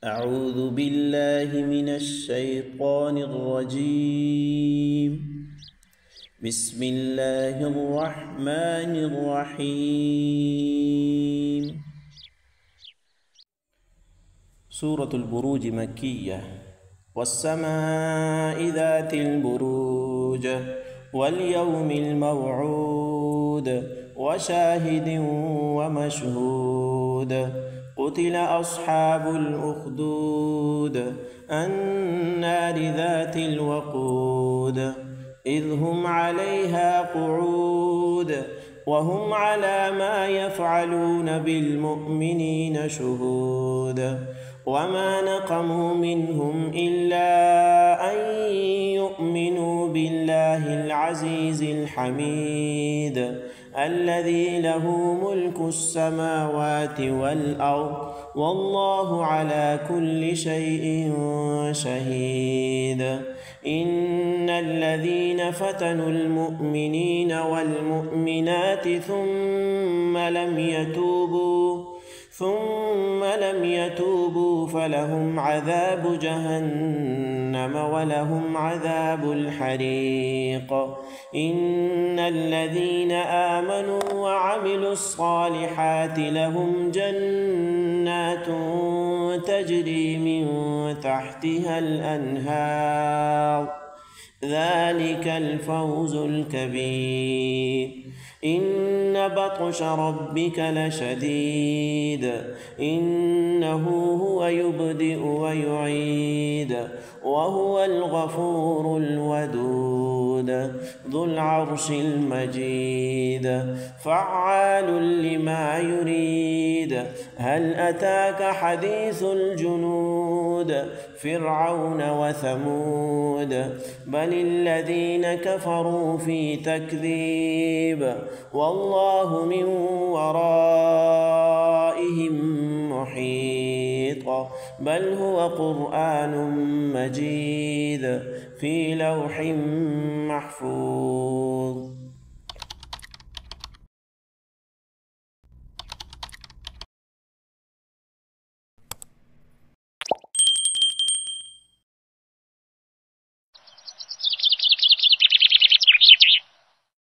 أعوذ بالله من الشيطان الرجيم. بسم الله الرحمن الرحيم. سورة البروج مكية. والسماء ذات البروج واليوم الموعود وشاهد ومشهود. قتل أصحاب الأخدود النار ذات الوقود إذ هم عليها قعود وهم على ما يفعلون بالمؤمنين شهود. وما نقموا منهم إلا أن يؤمنوا بالله العزيز الحميد الذي له ملك السماوات والأرض والله على كل شيء شهيد. إن الذين فتنوا المؤمنين والمؤمنات ثم لم يتوبوا فلهم عذاب جهنم ولهم عذاب الحريق. إن الذين آمنوا وعملوا الصالحات لهم جنات تجري من تحتها الأنهار ذلك الفوز الكبير. إن بطش ربك لشديد إنه هو يبدئ ويعيد وهو الغفور الودود ذو العرش المجيد فعال لما يريد. هل أتاك حديث الجنود فرعون وثمود بل الذين كفروا في تكذيب والله من ورائهم محيط. بل هو قرآن مجيد في لوح محفوظ.